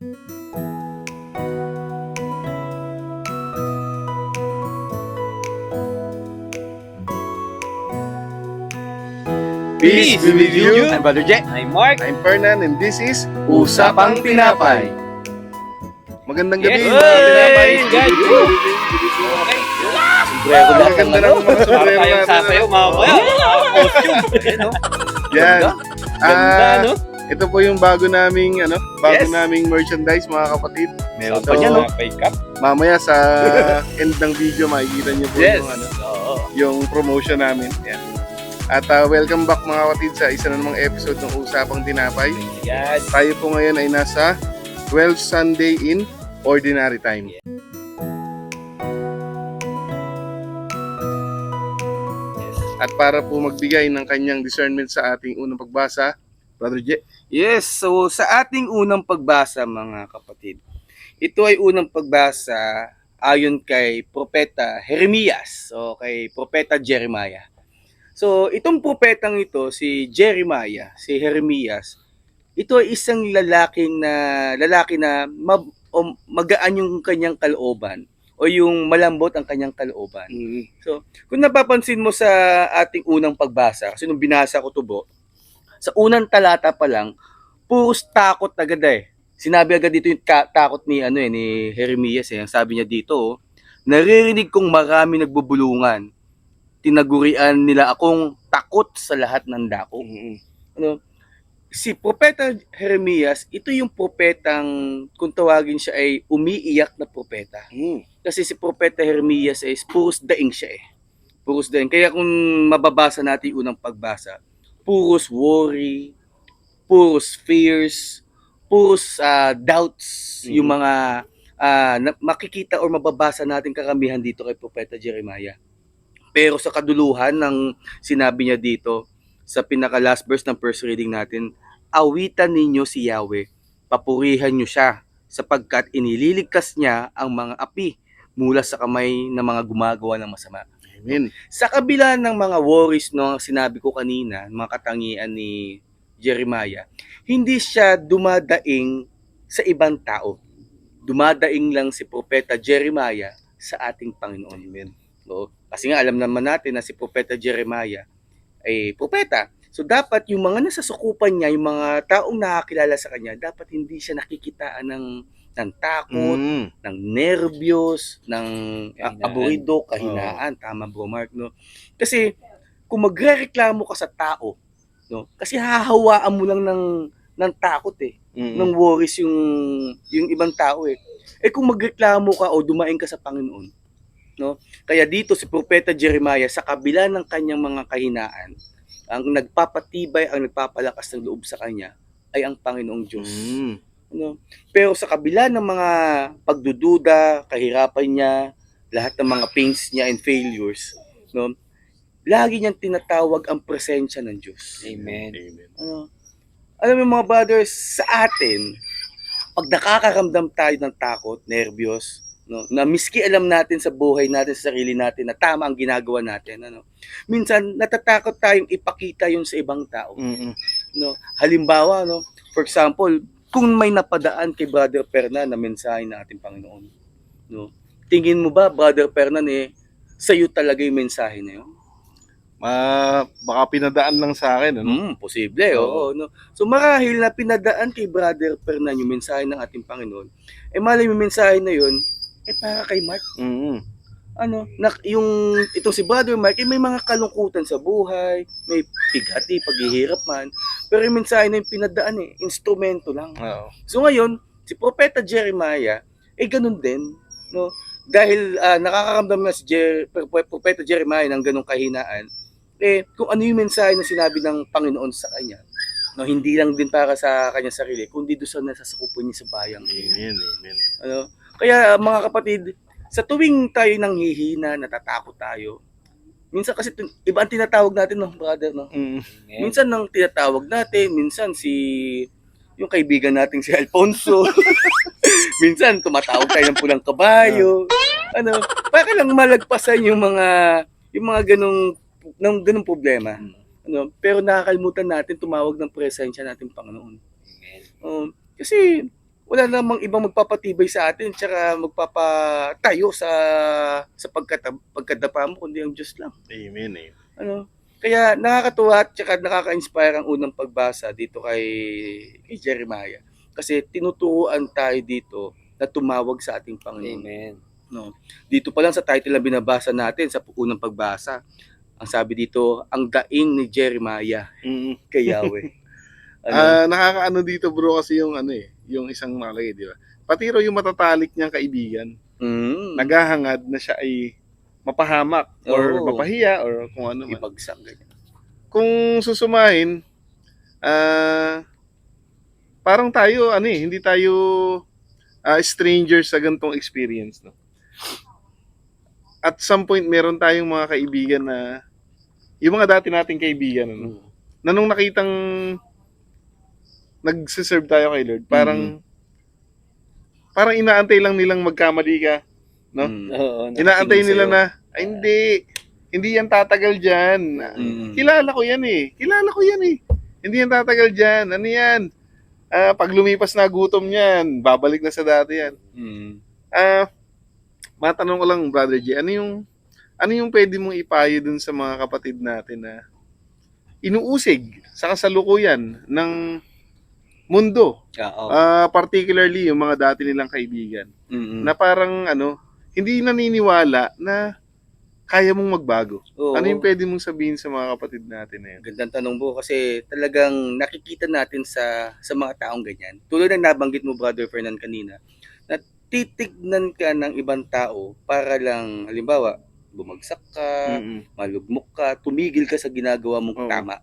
Peace be with you. I'm Brother Jet. I'm Mark. I'm Fernan and this is Usapang Tinapay. Magandang gabi Yes. mga tinapay. Hey, guys. Okay. Sombrero lahat ng Maganda ano. ng mga Para sombrero tayong natin. sasayaw mamaya. Costume. Ano? Yan. Ganda, no? Ito po yung bago naming Yes. merchandise mga kapatid. Meron So, pa niya, no? May cup. Mamaya sa end ng video makikita niyo po Yes. yung Oo. yung promotion namin. Yan. At welcome back mga kapatid sa isa na namang episode ng Usapang Tinapay. Yan. Tayo po ngayon ay nasa 12 Sunday in Ordinary Time. At para po magbigay ng kanyang discernment sa ating unang pagbasa, Brother J. Yes, so sa ating unang pagbasa mga kapatid, ito ay unang pagbasa ayon kay Propeta Jeremias o kay Propeta Jeremiah. So itong propetang ito, si Jeremiah, si Jeremias, ito ay isang lalaki na magaan yung kanyang kalooban o yung malambot ang kanyang kalooban. So, kung napapansin mo sa ating unang pagbasa, kasi nung binasa ko to, sa unang talata pa lang, puros takot agad eh. Sinabi agad dito yung takot ni ni Jeremias eh. Ang sabi niya dito, naririnig kong marami nagbubulungan. Tinagurian nila akong takot sa lahat ng dako. Ano? Si Propeta Jeremias, ito yung propetang kung tawagin siya ay umiiyak na propeta. Kasi si Propeta Jeremias ay puros daing siya eh. Puros daing. Kaya kung mababasa natin yung unang pagbasa, puros worry, puros fears, puros doubts, yung mga makikita or mababasa natin karamihan dito kay Propeta Jeremiah. Pero sa kaduluhan ng sinabi niya dito, sa pinaka last verse ng first reading natin, awitan ninyo si Yahweh, papurihan niyo siya, sapagkat inililigtas niya ang mga api mula sa kamay ng mga gumagawa ng masama. Amen. Sa kabila ng mga worries no sinabi ko kanina, mga katangian ni Jeremiah, hindi siya dumadaing sa ibang tao. Dumadaing lang si Propeta Jeremiah sa ating Panginoon. Amen. No? Kasi nga alam naman natin na si Propeta Jeremiah ay propeta. So dapat yung mga nasasukupan niya, yung mga taong nakakilala sa kanya, dapat hindi siya nakikitaan ng takot, ng nervyos, ng aburido, kahinaan. Tama bro Mark, no? Kasi kung magrereklamo ka sa tao, no? Kasi hahawaan mo lang ng takot eh, ng worries yung ibang tao eh. Eh kung magreklamo ka o dumaing ka sa Panginoon, no? Kaya dito si Propeta Jeremiah sa kabila ng kanyang mga kahinaan, ang nagpapatibay, ang nagpapalakas ng loob sa kanya ay ang Panginoong Diyos. No? Pero sa kabila ng mga pagdududa, kahirapan niya, lahat ng mga pains niya and failures, no? Lagi niyang tinatawag ang presensya ng Diyos. Amen. Alam mo mga brothers, sa atin, pag nakakaramdam tayo ng takot, nervyos, no, na miski alam natin sa buhay natin, sa sarili natin na tama ang ginagawa natin, minsan natatakot tayong ipakita yun sa ibang tao. No? Halimbawa, no, for example, kung may napadaan kay Brother Fernan na mensahe ng ating Panginoon, no, tingin mo ba, Brother Fernan, sa'yo talaga yung mensahe na yun? Baka pinadaan lang sa akin, Posible, oo. No? So marahil na pinadaan kay Brother Fernan yung mensahe ng ating Panginoon, malay yung mensahe na yun, para kay Mark. Itong si Brother Mark, may mga kalungkutan sa buhay, may pigati, paghihirap man, pero yung mensahe na yung pinadaan, instrumento lang. So ngayon, si Propeta Jeremiah, ganun din, no? Dahil nakakaramdam na si Propeta Jeremiah ng ganung kahinaan, kung ano yung mensahe na sinabi ng Panginoon sa kanya, no, hindi lang din para sa kanya sarili, kundi doon sa nasasakupan niya sa bayang. Amen. Kaya mga kapatid, sa tuwing tayo nanghihina, natatakot tayo, minsan kasi iba ang tinatawag natin, no, brother, no? Minsan nang tinatawag natin, minsan yung kaibigan nating si Alfonso, minsan tumatawag tayo ng pulang kabayo, para lang malagpasan yung mga ganung problema. Pero nakakalimutan natin tumawag ng presensya natin Panginoon. Kasi wala namang ibang magpapatibay sa atin tsaka magpapatayo sa pagkadapa mo kundi ang Diyos lang. Amen. Ano? Kaya nakakatuwa at tsaka nakaka-inspire ang unang pagbasa dito kay Jeremiah. Kasi tinuturuan tayo dito na tumawag sa ating Panginoon. Amen. No. Dito pa lang sa title na binabasa natin sa unang pagbasa, ang sabi dito, ang daing ni Jeremiah kay Yahweh. Nakakaano dito bro kasi yung yung isang malay, di ba? Pati raw yung matatalik niyang kaibigan, naghahangad na siya ay mapahamak or Oo. mapahiya or kung ano man. Ibagsak ganyan. Kung susumahin, parang tayo hindi tayo strangers sa ganitong experience, no? At some point meron tayong mga kaibigan na yung mga dati nating kaibigan, ano, na nung nakitang nagsiserve tayo kay Lord, parang inaantay lang nilang magkamali ka, no? Oo. Inaantay nakatingin nila sa'yo. na, ay hindi yan tatagal dyan. Kilala ko yan eh. Hindi yan tatagal dyan. Ano yan? Pag lumipas na gutom yan, babalik na sa dati yan. Matanong ko lang, Brother J, ano yung pwede mong ipayo dun sa mga kapatid natin na inuusig sa kasalukuyan ng mundo, Oo. particularly yung mga dati nilang kaibigan, na parang hindi naniniwala na kaya mong magbago. Oo. Ano yung pwede mong sabihin sa mga kapatid natin na yun? Gandang tanong mo kasi talagang nakikita natin sa mga taong ganyan. Tulad ng nabanggit mo, Brother Fernan, kanina, na titignan ka ng ibang tao para lang, halimbawa, bumagsak ka, malugmok ka, tumigil ka sa ginagawa mong Oo. tama.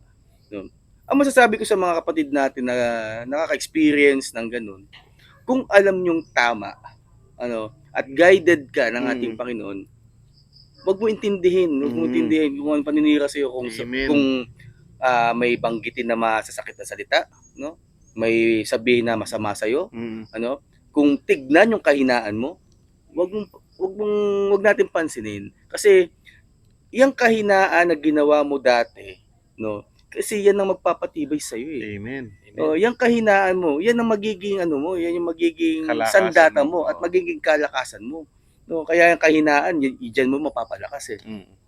No? Ang masasabi ko sa mga kapatid natin na nakaka-experience ng ganun, kung alam yung tama, at guided ka ng ating Panginoon, wag mo intindihin kung ano paninira sa'yo Amen. kung may banggitin na masasakit na salita, no? May sabihin na masama sa'yo, kung tignan yung kahinaan mo, wag natin pansinin kasi yung kahinaan na ginawa mo dati, no? Kasi yan ang magpapatibay sa iyo eh. Amen. Yung kahinaan mo, yan ang magiging yan yung magiging Kalakasan sandata mo. mo at magiging kalakasan mo. No, kaya yung kahinaan, diyan mo mapapalakas eh.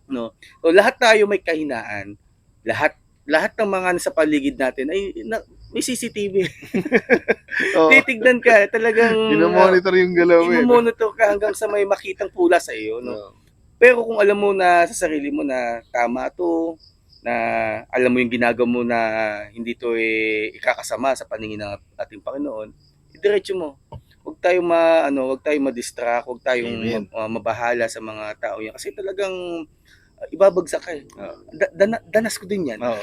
No. So, lahat tayo may kahinaan. Lahat ng mga nasa paligid natin ay may CCTV. Oo. Titignan ka, talagang Minomonitor yung galaw mo eh. i-monitor ka hanggang sa may makitang pula sa iyo, no. Pero kung alam mo na sa sarili mo na tama to, na alam mo yung ginagawa mo na hindi to ikakasama sa paningin ng ating Panginoon, diretso mo. Huwag tayong ma-distract, huwag tayong mabahala sa mga tao yan kasi talagang ibabagsak ka eh. Danas ko din yan. Oo.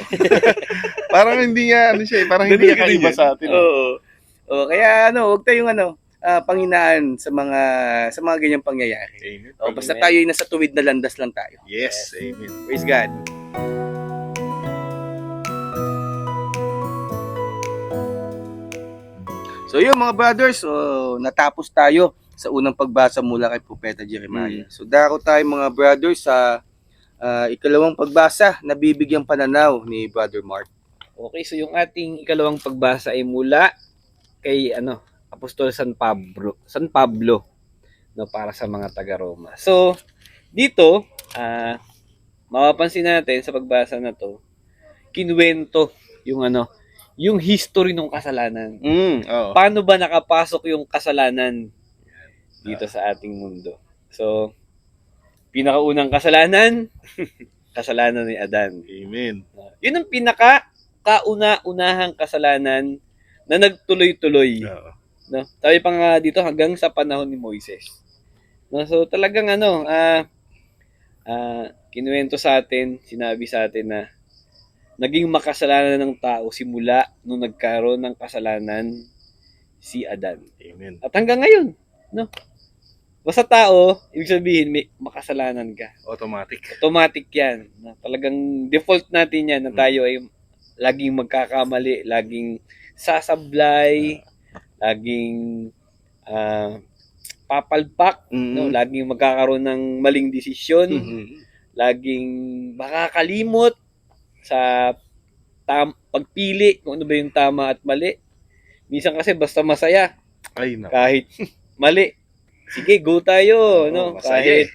Parang hindi nga parang hindi ka iba sa atin. Oo. Kaya huwag tayong panghinaan sa mga ganyang pangyayari. Amen. Basta tayo ay nasa tuwid na landas lang tayo. Yes, amen. Praise God. So yun mga brothers, natapos tayo sa unang pagbasa mula kay Propeta Jeremiah. So dako tayo mga brothers sa ikalawang pagbasa na bibigyang pananaw ni Brother Mark. Okay, so yung ating ikalawang pagbasa ay mula kay Apostol San Pablo, no, para sa mga taga-Roma. So dito, mapapansin natin sa pagbasa na to, kinuwento yung history ng kasalanan. Oo. Paano ba nakapasok yung kasalanan dito sa ating mundo? So, pinakaunang kasalanan, kasalanan ni Adan. Amen. Yun ang kauna-unahang kasalanan na nagtuloy-tuloy. Oo. No? Sabi pa nga dito hanggang sa panahon ni Moises. No? So, talagang kinuwento sa atin, sinabi sa atin na naging makasalanan ng tao simula nung nagkaroon ng kasalanan si Adan. Amen. At hanggang ngayon, no? Basta tao, ibig sabihin may makasalanan ka. Automatic. Automatic 'yan. No? Talagang default natin 'yan na tayo ay laging magkakamali, laging sasablay, laging papalpak, no? Laging magkakaroon ng maling desisyon, laging makakalimot sa pagpili kung ano ba yung tama at mali. Minsan kasi basta masaya, Ay, naku. Kahit mali, sige, go tayo, no? masaya Kahit,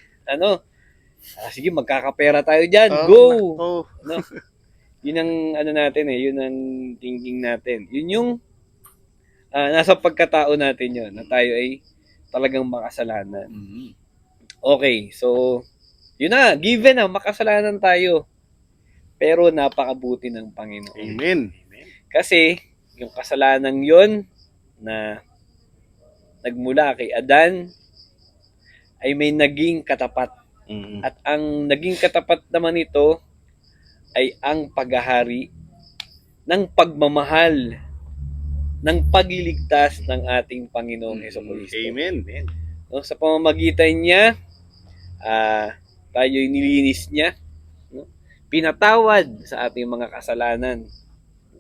sige, magkakapera tayo dyan, Oh, go! nako. No? Yun ang, natin yun ang thinking natin. Yun yung, nasa pagkatao natin yun, na tayo ay talagang makasalanan. Mhm. Okay, so, yun na, given na, makasalanan tayo. Pero napakabuti ng Panginoon. Amen. Kasi, yung kasalanan yun, na nagmula kay Adan, ay may naging katapat. Mhm. At ang naging katapat naman ito, ay ang paghahari ng pagmamahal ng pagliligtas ng ating Panginoong Hesukristo. Amen. No, sa pamamagitan niya, tayo'y nilinis niya, no? Pinatawad sa ating mga kasalanan.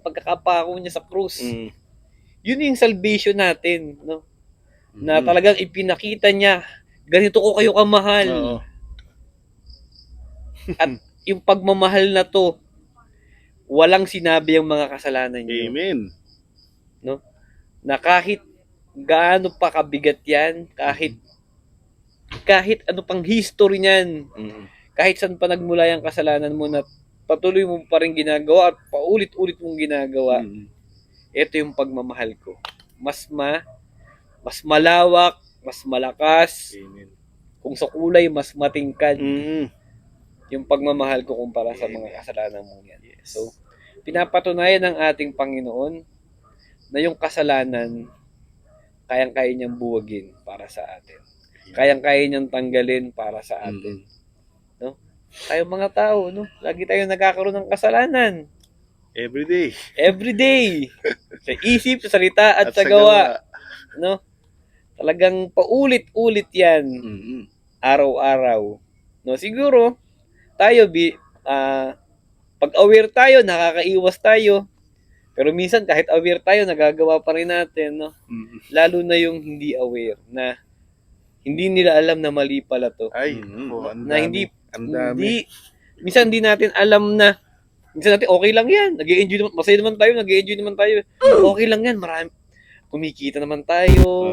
Pagkakapako niya sa krus. Mm. Yun yung salvation natin, no? Na Mhm. talagang ipinakita niya, ganito ko kayo kamahal. Oo. At yung pagmamahal na to, walang sinabi ang mga kasalanan niyo. Amen. No? Na kahit gaano pa kabigat yan, kahit ano pang history niyan, Mhm. kahit saan pa nagmula yung kasalanan mo na patuloy mo pa rin ginagawa at paulit-ulit mong ginagawa, Mhm. ito yung pagmamahal ko. Mas malawak, mas malakas, Amen. kung sa kulay, mas matingkad Mhm. yung pagmamahal ko kumpara sa mga kasalanan mo yan. So, pinapatunayan ng ating Panginoon na yung kasalanan, kayang-kaya niyang buwagin para sa atin. Kayang-kaya niyang tanggalin para sa atin. No? Tayo mga tao, no? Lagi tayo nagkakaroon ng kasalanan. Every day. Every day. Sa isip, sa salita, at sa gawa. No? Talagang paulit-ulit yan. Mhm. Araw-araw. No? Siguro, tayo, pag aware tayo, nakakaiwas tayo. Pero minsan, kahit aware tayo, nagagawa pa rin natin. No? Mhm. Lalo na yung hindi aware na hindi nila alam na mali pala to. Ay, naku, ang Na dami. Ang dami. minsan hindi natin alam na, minsan natin okay lang yan, nag-i-enjoy naman, masaya naman tayo, nag-i-enjoy naman tayo. Okay lang yan, marami, kumikita naman tayo,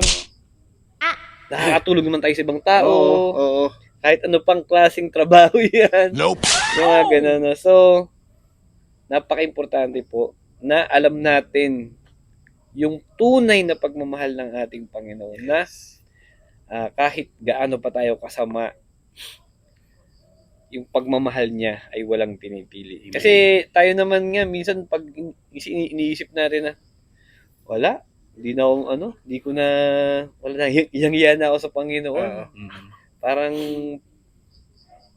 nakakatulog naman tayo sa ibang tao, Oo. kahit ano pang klaseng trabaho yan. Nope. Mga ganun. No? So, napaka-importante po na alam natin yung tunay na pagmamahal ng ating Panginoon na kahit gaano pa tayo kasama, yung pagmamahal niya ay walang pinipili. Kasi tayo naman nga, minsan pag iniisip natin na, wala, hindi na akong hindi ko na, wala na, iyang-iya na ako sa Panginoon. Oo. Parang,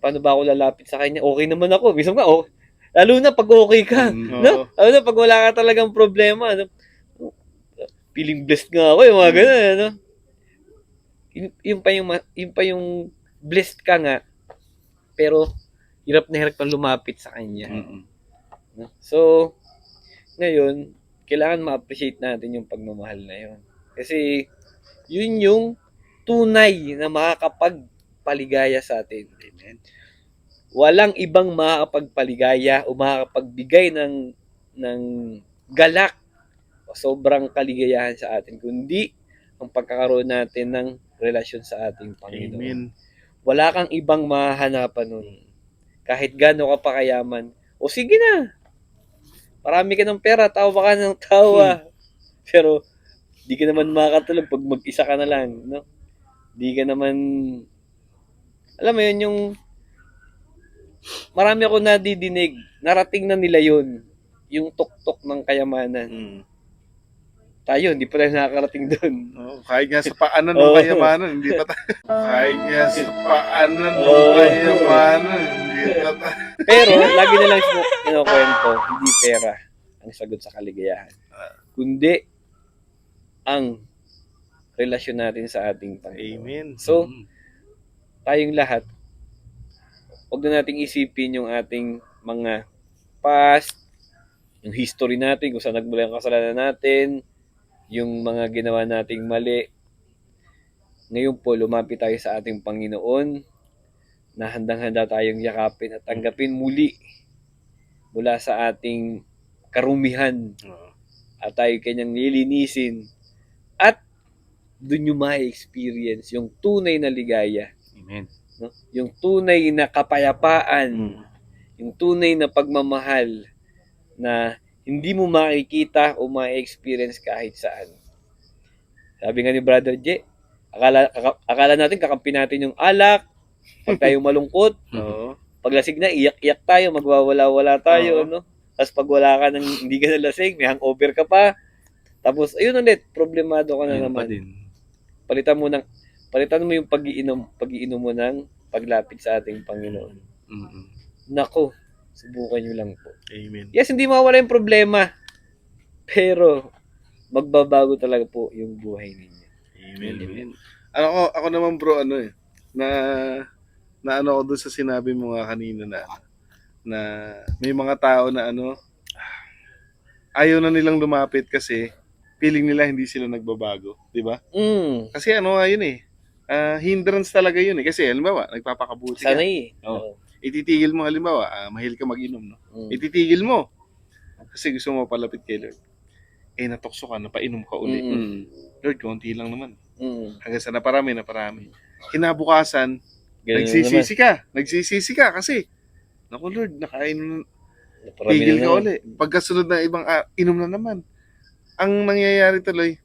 paano ba ako lalapit sa Kanya? Okay naman ako. Minsan nga, lalo na pag okay ka. No? Lalo na pag wala ka talagang problema. No? Feeling blessed nga ako, yung mga ganun. No? Yung pa yung blessed ka nga, pero hirap na hirap kang lumapit sa Kanya. No? So, ngayon, kailangan ma-appreciate natin yung pagmamahal na yun. Kasi, yun yung tunay na makakapagpaligaya sa atin. Amen. Walang ibang makakapagpaligaya o makakapagbigay ng galak o sobrang kaligayahan sa atin, kundi ang pagkakaroon natin ng relasyon sa ating Panginoon. Amen. Wala kang ibang mahahanapan nun. Kahit gaano ka pa kayaman. O sige na. Marami ka ng pera, tawa ka ng tawa. Pero, di ka naman makakatulog pag mag-isa ka na lang. No? Di ka naman, alam mo yun, yung marami ako nadidinig. Narating na nila yun. Yung tuktok ng kayamanan. Tayo, hindi pa tayo nakakarating doon. Kahit nga sa paanan ng kayamanan, hindi pa tayo. Kahit nga sa paanan ng kayamanan, hindi pa tayo. Pero, lagi na lang kinukwento, hindi pera ang sagot sa kaligayahan. Kundi, ang relasyon natin sa ating Panginoon. Amen. So, tayong lahat, huwag na nating isipin yung ating mga past, yung history natin, kung saan nagmula yung kasalanan natin, yung mga ginawa nating mali. Ngayon po, lumapit tayo sa ating Panginoon na handang-handa tayong yakapin at tanggapin muli mula sa ating karumihan at tayo kanyang nilinisin at doon nyo ma-experience yung tunay na ligaya, Amen. no? Yung tunay na kapayapaan, Mm. yung tunay na pagmamahal na hindi mo makikita o ma-experience kahit saan. Sabi nga ni Brother J, akala natin kakampi natin yung alak, pag tayo malungkot, Oo. paglasing na, iyak-iyak tayo, magwawala-wala tayo, Oo. no? Tapos pag wala ka ng hindi ka nalasing, may hangover ka pa. Tapos, ayun ulit, problemado ka na Ayun pa naman. din. Palitan mo yung pag-iinom mo ng paglapit sa ating Panginoon. Mm-mm. Nako, subukan nyo lang po. Amen. Yes, hindi mawala yung problema. Pero, magbabago talaga po yung buhay ninyo. Amen. Amen. Ako naman bro, na ano ko dun sa sinabi mo nga kanina na may mga tao na ayaw na nilang lumapit kasi feeling nila hindi sila nagbabago, di ba? Kasi yun hindrance talaga yun kasi halimbawa, nagpapakabuti ka. Sanay. Oo. Ititigil mo halimbawa, mahilig ka mag-inom, no? Mm. Ititigil mo kasi gusto mo palapit kay Lord. Natukso ka, napainom ka uli. Mm. Lord, konti lang naman. Mm. Hanggang sa naparami. Kinabukasan, Ganun nagsisisi ka kasi, naku Lord, nakain, naman. tigil ka uli. Pagkasunod na ibang inom na naman. Ang nangyayari tuloy,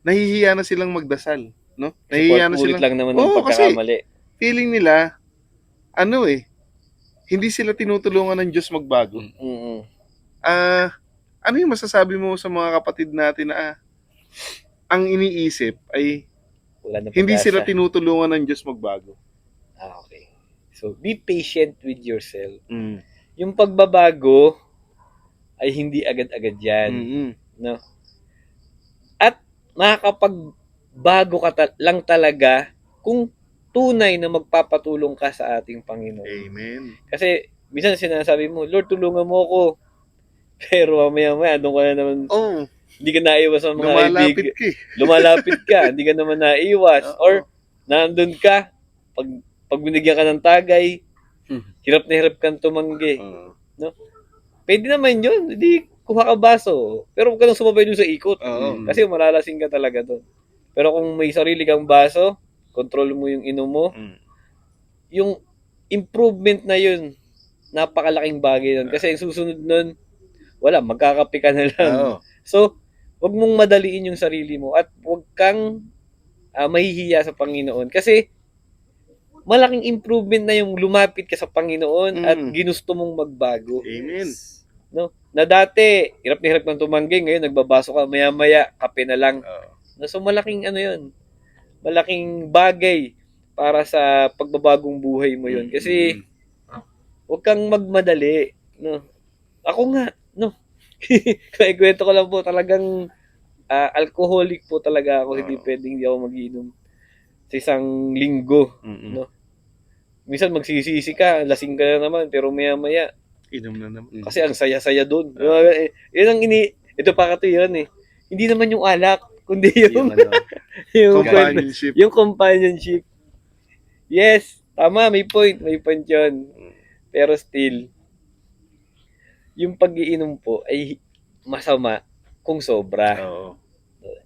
nahihiya na silang magdasal. No? Nahihiya na Ulit silang, lang naman ng Oo, kasi pagkakamali. feeling nila, hindi sila tinutulungan ng Diyos magbago. Mm. Ano yung masasabi mo sa mga kapatid natin na ang iniisip ay Wala na hindi pag-asa. sila tinutulungan ng Diyos magbago? Okay. So, be patient with yourself. Mm. Yung pagbabago ay hindi agad-agad yan. Mm-hmm. No? At makakapagbago ka lang talaga kung tunay na magpapatulong ka sa ating Panginoon. Amen. Kasi minsan sinasabi mo, Lord, tulungan mo ako. Pero mamaya-maya, doon ka na naman, hindi ka naiwas sa mga lumalapit ka Lumalapit ka, hindi ka naman naiwas. Or, nandun ka, pag binigyan ka ng tagay, hirap na hirap kang tumanggi. No? Pwede naman yun, hindi kuha ka baso. Pero huwag ka nang sumabay dun sa ikot. Kasi malalasing ka talaga doon. Pero kung may sarili kang baso, control mo yung inom mo, yung improvement na yun, napakalaking bagay nun. Kasi yung susunod nun, wala, magkakape ka na lang. So, huwag mong madaliin yung sarili mo at huwag kang mahihiya sa Panginoon. Kasi, malaking improvement na yung lumapit ka sa Panginoon at ginusto mong magbago. Amen. No? Na dati, hirap na hirap kang tumanggi, ngayon nagbabaso ka, maya-maya, kape na lang. No? So, malaking malaking bagay para sa pagbabagong buhay mo yun. Kasi, huwag kang magmadali. No? Ako nga, no? Kwento ko lang po, talagang alcoholic po talaga ako. Hindi pwedeng hindi ako mag-inom sa isang linggo. No? Minsan magsisisi ka, lasing ka na naman, pero maya-maya, inom na naman. kasi ang saya-saya doon. Yun ang ito pa kasi yun eh. Hindi naman yung alak, kundi yung companionship. Yung companionship. Yes, tama, may point yun. Pero still, yung pag-iinom po ay masama kung sobra.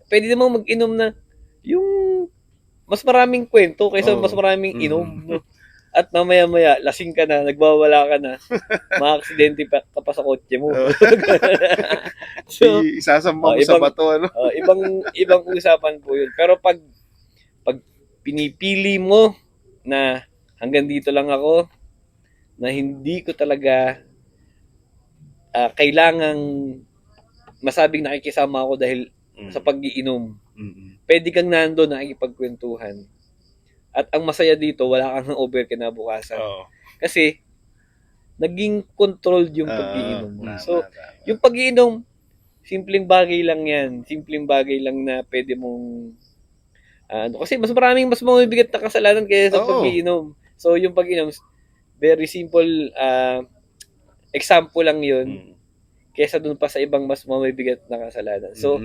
Pwede namang mag-inom na yung mas maraming kwento kaysa mas maraming inom. No? At mamaya-maya, lasing ka na, nagbawala ka na, ma-aksidente ka pa sa kotse mo. So, isasamba mo sa bato, ibang usapan po yun. Pero pag pinipili mo na hanggang dito lang ako, na hindi ko talaga kailangang masabing nakikisama ako dahil sa pag-iinom. Pwede kang nandun nakikipagkwentuhan. At ang masaya dito, wala kang over kinabukasan. Kasi, naging controlled yung pag-iinom mo. So, yung pag-iinom, simpleng bagay lang yan. Simpleng bagay lang na pwede mong kasi mas mabibigat na kasalanan kaya sa pag-iinom. So, yung pag-iinom, very simple example lang yun kaysa dun pa sa ibang mas mabibigat na kasalanan. So,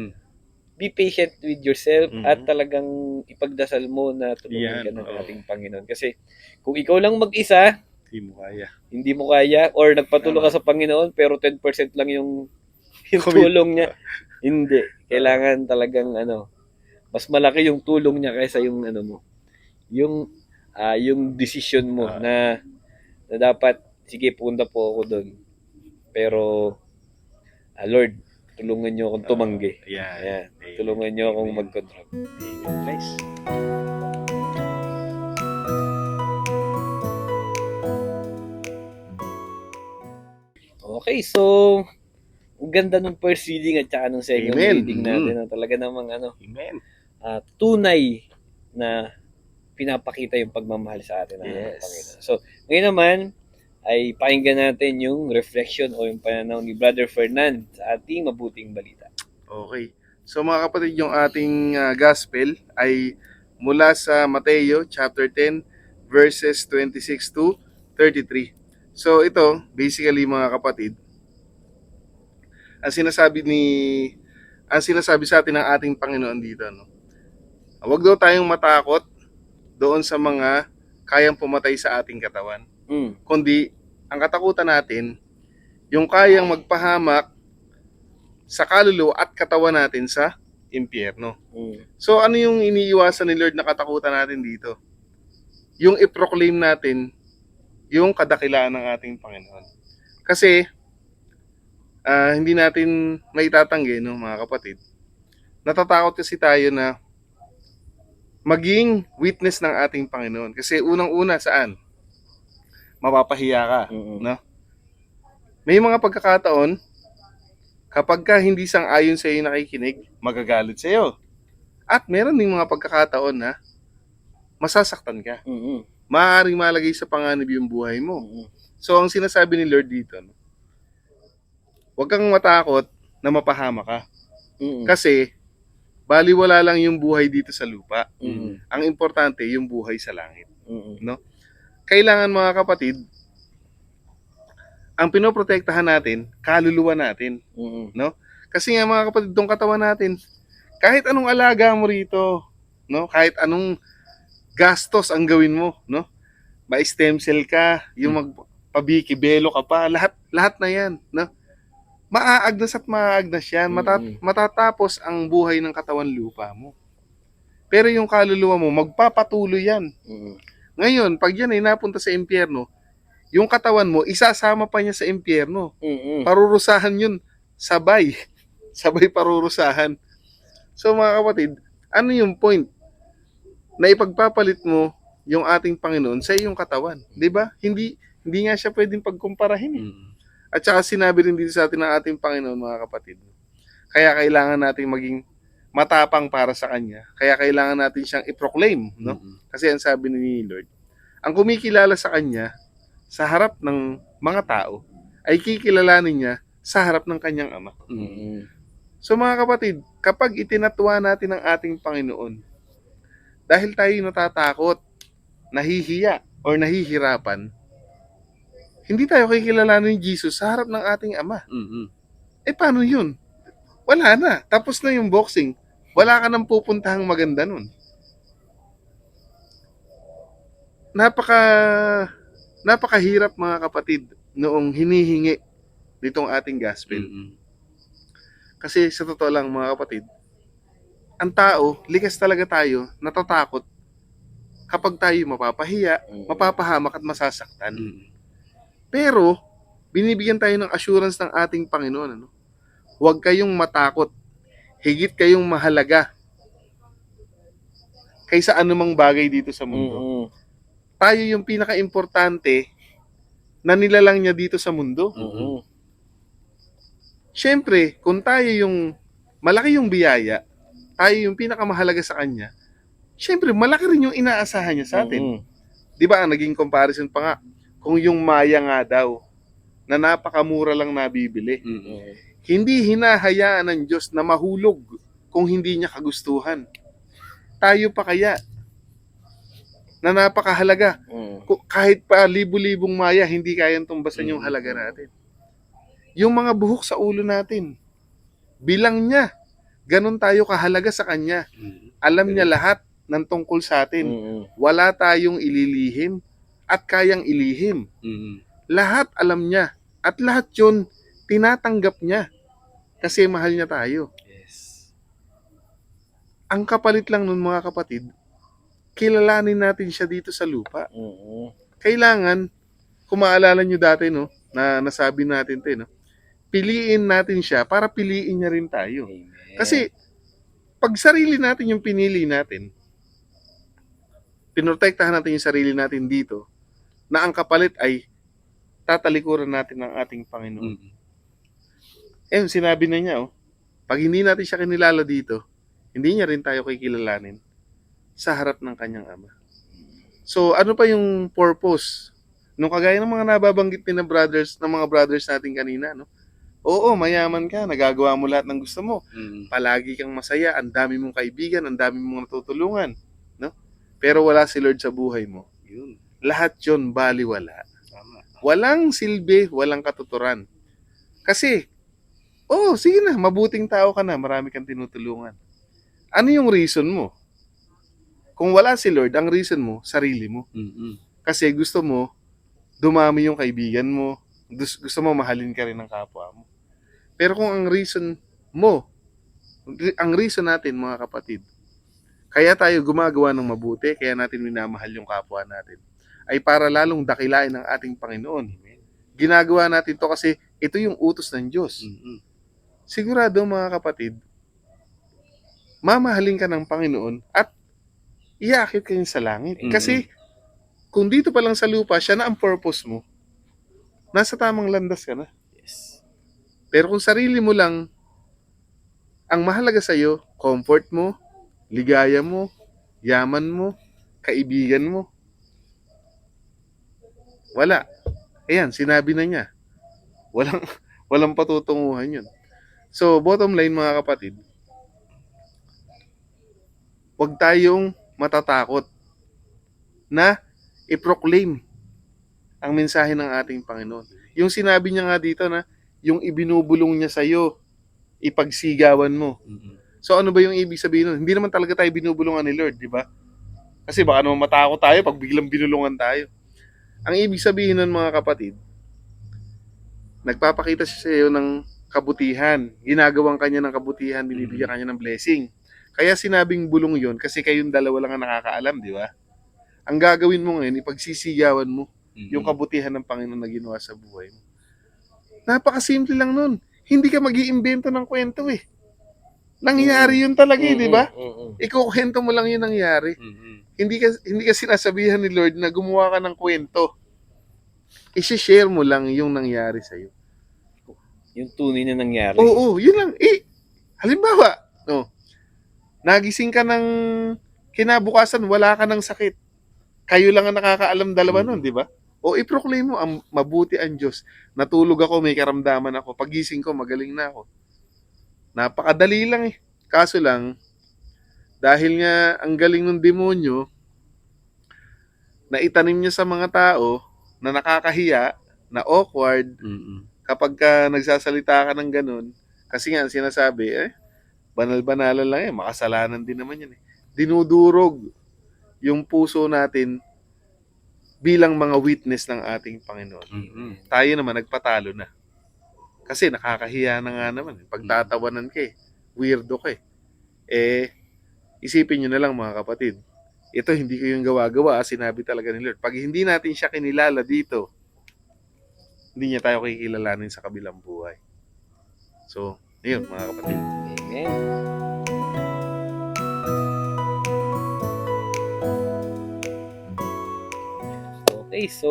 be patient with yourself at talagang ipagdasal mo na tulungan ka ng ating Panginoon. Kasi kung ikaw lang mag-isa, hindi mo kaya or nagpatulong ka sa Panginoon pero 10% lang yung tulong niya. Hindi. Kailangan talagang mas malaki yung tulong niya kaysa yung ano mo, yung decision mo na dapat sige punta po ako doon. Pero Lord, tulungan niyo akong tumanggi. Ayan. Tulungan niyo akong mag-control. Nice. Okay, so ang ganda ng first reading at saka ng second Amen. reading natin na talaga namang Amen. tunay na pinapakita yung pagmamahal sa atin ng Yes. Panginoon. So, ngayon naman ay pakinggan natin yung reflection o yung pananaw ni Brother Fernand sa ating mabuting balita. Okay. So mga kapatid, yung ating gospel ay mula sa Mateo chapter 10 verses 26 to 33. So ito, basically mga kapatid, ang sinasabi sa atin ng ating Panginoon dito, no? Huwag daw tayong matakot doon sa mga kayang pumatay sa ating katawan. Kundi ang katakutan natin, yung kayang magpahamak sa kaluluwa at katawan natin sa impyerno. So ano yung iniiwasan ni Lord na katakutan natin dito? Yung i-proclaim natin yung kadakilaan ng ating Panginoon. Kasi hindi natin maitatanggi, no, mga kapatid. Natatakot kasi tayo na maging witness ng ating Panginoon. Kasi unang-una saan? Mapapahiya ka. No? May mga pagkakataon, kapag ka hindi sang-ayon sa iyo nakikinig, magagalit sa iyo. At meron ding mga pagkakataon na masasaktan ka. Maaaring malagay sa panganib yung buhay mo. So, ang sinasabi ni Lord dito, no, huwag kang matakot na mapahama ka. Kasi, baliwala lang yung buhay dito sa lupa. Ang importante, yung buhay sa langit. No? Kailangan mga kapatid, ang pinoprotektahan natin, kaluluwa natin. No? Kasi nga mga kapatid, itong katawan natin, kahit anong alaga mo rito, no? Kahit anong gastos ang gawin mo, no? Ma-stem cell ka, yung magpabikibelo ka pa, lahat na yan, no? Maaagnas at maaagnas yan. Matatapos ang buhay ng katawan lupa mo. Pero yung kaluluwa mo, magpapatuloy yan. Ngayon, pag yan ay napunta sa impyerno, yung katawan mo, isasama pa niya sa impyerno. Parurusahan yun. Sabay. Sabay parurusahan. So mga kapatid, ano yung point? Na ipagpapalit mo yung ating Panginoon sa iyong katawan. Diba? Hindi nga siya pwedeng pagkumparahin. At saka sinabi rin dito sa atin ng ating Panginoon, mga kapatid. Kaya kailangan natin maging matapang para sa Kanya. Kaya kailangan natin siyang i-proclaim. No? Kasi ang sabi ni Lord, ang kumikilala sa Kanya, sa harap ng mga tao, ay kikilalanin niya sa harap ng Kanyang Ama. So mga kapatid, kapag itinatuwa natin ang ating Panginoon, dahil tayo natatakot, nahihiya, or nahihirapan, hindi tayo kikilalanin ni Jesus sa harap ng ating Ama. Paano yun? Wala na. Tapos na yung boxing. Wala ka nang pupuntahang maganda nun. Napakahirap mga kapatid noong hinihingi nitong ating gospel. Kasi sa totoo lang mga kapatid, ang tao, likas talaga tayo, natatakot kapag tayo mapapahiya, mapapahamak at masasaktan. Pero, binibigyan tayo ng assurance ng ating Panginoon. Ano? Huwag kayong matakot. Higit kayong mahalaga kaysa anumang bagay dito sa mundo. Tayo yung pinaka-importante na nilalang niya dito sa mundo. Siyempre, kung tayo yung malaki yung biyaya, tayo yung pinakamahalaga sa Kanya, siyempre, malaki rin yung inaasahan niya sa atin. Di ba, ang naging comparison pa nga, kung yung maya nga daw, na napakamura lang nabibili. Hindi hinahayaan ng Diyos na mahulog kung hindi niya kagustuhan. Tayo pa kaya, na napakahalaga. Kahit pa libu-libong maya, hindi kayang tumbasan yung halaga natin. Yung mga buhok sa ulo natin, bilang niya, ganun tayo kahalaga sa Kanya. Alam niya lahat ng tungkol sa atin. Wala tayong ililihim at kayang ilihim. Lahat alam niya. At lahat yun, tinatanggap niya. Kasi mahal niya tayo. Ang kapalit lang nun mga kapatid, kilalanin natin siya dito sa lupa. Kailangan, kung maalala nyo dati, no, na nasabi natin to, no, piliin natin siya para piliin niya rin tayo. Amen. Kasi, pag sarili natin yung pinili natin, pinotektahan natin yung sarili natin dito, na ang kapalit ay tatalikuran natin ng ating Panginoon. Sinabi na niya, pag hindi natin siya kinilala dito, hindi niya rin tayo kikilalanin sa harap ng kanyang Ama. So, ano pa yung purpose? Nung kagaya ng mga nababanggit ni ng mga brothers natin kanina, no? Oo, mayaman ka, nagagawa mo lahat ng gusto mo. Palagi kang masaya, ang dami mong kaibigan, ang dami mong natutulungan, no? Pero wala si Lord sa buhay mo. Yun. Lahat 'yon baliwala. Tama. Walang silbi, walang katuturan. Kasi, sige na, mabuting tao ka na, marami kang tinutulungan. Ano yung reason mo? Kung wala si Lord, ang reason mo, sarili mo. Kasi gusto mo, dumami yung kaibigan mo, gusto mo mahalin ka rin ng kapwa mo. Pero kung ang reason natin mga kapatid, kaya tayo gumagawa ng mabuti, kaya natin minamahal yung kapwa natin, ay para lalong dakilain ng ating Panginoon. Ginagawa natin to kasi ito yung utos ng Diyos. Sigurado mga kapatid, mamahalin ka ng Panginoon at iaakit ka sa langit. Kasi kung dito pa lang sa lupa, siya na ang purpose mo, nasa tamang landas ka na. Yes. Pero kung sarili mo lang, ang mahalaga sa'yo, comfort mo, ligaya mo, yaman mo, kaibigan mo, wala. Ayan, sinabi na niya. Walang patutunguhan yun. So, bottom line mga kapatid, huwag tayong matatakot na i-proclaim ang mensahe ng ating Panginoon. Yung sinabi niya nga dito na, yung ibinubulong niya sa'yo, ipagsigawan mo. So ano ba yung ibig sabihin nun? Hindi naman talaga tayo binubulungan ni Lord, di ba? Kasi baka naman matakot tayo pag biglang binulungan tayo. Ang ibig sabihin nun mga kapatid, nagpapakita siya sa iyo ng kabutihan, ginagawang kanya ng kabutihan, binibigyan kanya ng blessing. Kaya sinabing bulong yon kasi kayong dalawa lang ang nakakaalam, di ba? Ang gagawin mo ngayon, ipagsisigawan mo yung kabutihan ng Panginoon na ginawa sa buhay mo. Napakasimple lang nun. Hindi ka mag-iimbento ng kwento eh. Nangyari yun talaga eh, di ba? Ikukwento mo lang yung nangyari. Hindi ka sinasabihan ni Lord na gumawa ka ng kwento. I-share mo lang yung nangyari sa'yo. Yung tunay na nangyari. Oo, yun lang. Halimbawa, nagising ka ng kinabukasan, wala ka ng sakit. Kayo lang ang nakakaalam dalawa nun, di ba? O i-proclaim mo, ang mabuti ang Diyos. Natulog ako, may karamdaman ako. Pagising ko, magaling na ako. Napakadali lang eh. Kaso lang, dahil nga ang galing ng demonyo, na itanim niya sa mga tao na nakakahiya, na awkward, kapag ka nagsasalita ka ng ganun, kasi nga sinasabi, banal-banalan lang makasalanan din naman yan eh. Dinudurog yung puso natin bilang mga witness ng ating Panginoon. Tayo naman nagpatalo na. Kasi nakakahiya na nga naman. Pagtatawanan ka weirdo ka isipin nyo na lang mga kapatid, ito hindi ko yung gawa-gawa, sinabi talaga ni Lord. Pag hindi natin siya kinilala dito, hindi niya tayo kikilalanin sa kabilang buhay. So, ayun mga kapatid. Amen. Okay, so,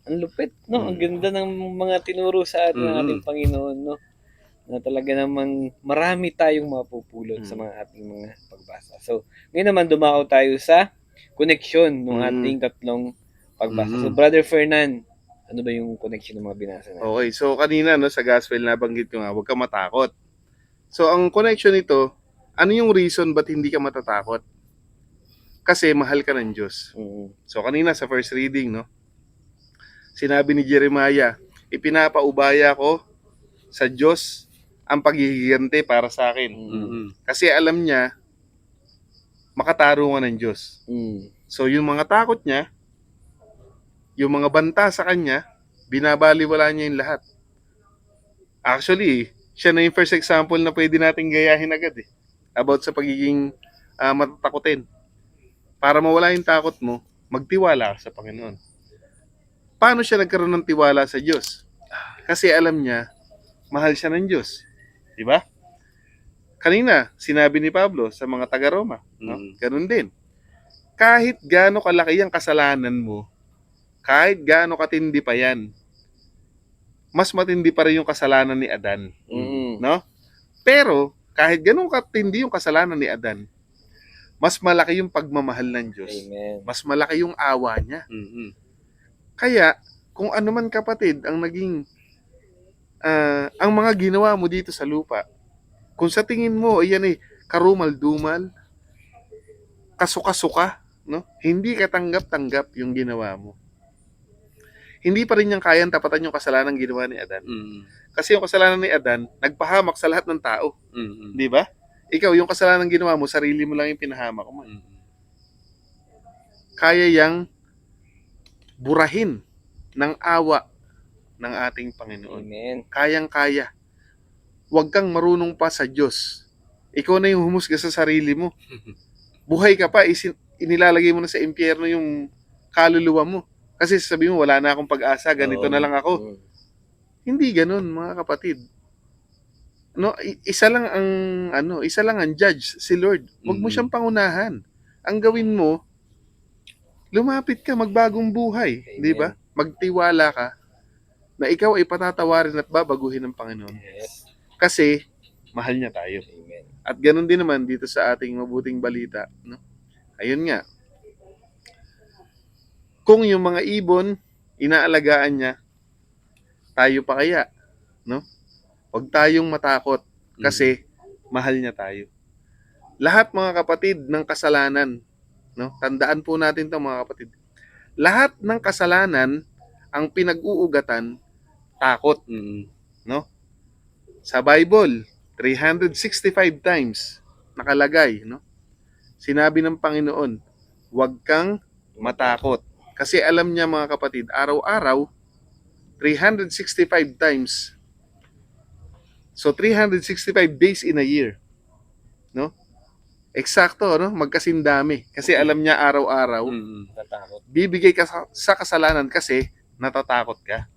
ang lupit, no? Ang ganda ng mga tinuro sa atin ng ating Panginoon, no? Na talaga namang marami tayong mapupulot sa mga ating mga pagbasa. So, ngayon naman dumako tayo sa connection ng ating tatlong pagbasa. So, Brother Fernan, ano ba yung connection ng mga binasa natin? Okay, so kanina no, sa gospel nabanggit ko nga, huwag ka matakot. So, ang connection nito, ano yung reason ba't hindi ka matatakot? Kasi mahal ka ng Diyos. So, kanina sa first reading, no, sinabi ni Jeremiah, ipinapaubaya ko sa Diyos ang paghihigante para sa akin. Kasi alam niya, makatarungan ng Diyos. So, yung mga takot niya, yung mga banta sa kanya, binabaliwala niya yung lahat. Actually, siya na yung first example na pwede nating gayahin agad eh. about sa pagiging matatakotin. Para mawala yung takot mo, magtiwala ka sa Panginoon. Paano siya nagkaroon ng tiwala sa Diyos? Kasi alam niya, mahal siya ng Diyos. Di ba? Kanina, sinabi ni Pablo sa mga taga-Roma, no? Ganun din. Kahit gaano kalaki ang kasalanan mo, kahit gaano katindi pa yan, mas matindi pa rin yung kasalanan ni Adan. No? Pero, kahit ganun katindi yung kasalanan ni Adan, mas malaki yung pagmamahal ng Diyos. Amen. Mas malaki yung awa niya. Mhm. Kaya, kung ano man kapatid ang naging, ang mga ginawa mo dito sa lupa, kung sa tingin mo, iyan ay karumal-dumal, kasuka-suka, no? Hindi katanggap-tanggap yung ginawa mo. Hindi pa rin niyang kayang tapatan yung kasalanan ginawa ni Adan. Mhm. Kasi yung kasalanan ni Adan, nagpahamak sa lahat ng tao. Mhm. Di ba? Ikaw, yung kasalanan ginawa mo, sarili mo lang yung pinahamak mo. Mhm. Kaya yang burahin ng awa ng ating Panginoon. Amen. Kayang-kaya. Huwag kang marunong pa sa Diyos. Ikaw na yung humusga sa sarili mo. Buhay ka pa, inilalagay mo na sa impyerno yung kaluluwa mo. Kasi sabi mo, wala na akong pag-asa, ganito Oo. na lang ako. Hindi ganun, mga kapatid. No, isa lang ang judge, si Lord. Huwag mo siyang pangunahan. Ang gawin mo, lumapit ka, magbagong buhay, Amen. di ba? Magtiwala ka na ikaw ay patatawarin at babaguhin ng Panginoon. Yes. Kasi mahal niya tayo. Amen. At ganoon din naman dito sa ating mabuting balita, no? Ayun nga. Kung yung mga ibon inaalagaan niya, tayo pa kaya, no? Huwag tayong matakot kasi mahal niya tayo. Lahat mga kapatid ng kasalanan, no? Tandaan po natin 'to mga kapatid. Lahat ng kasalanan ang pinag-uugatan takot, Mhm. no? Sa Bible, 365 times nakalagay, no? Sinabi ng Panginoon, huwag kang matakot. Kasi alam niya mga kapatid, araw-araw 365 times. So 365 days in a year, no? Eksakto, no? Magkasindami. Kasi alam niya araw-araw, Mhm. Natakot. bibigay ka sa kasalanan kasi natatakot ka.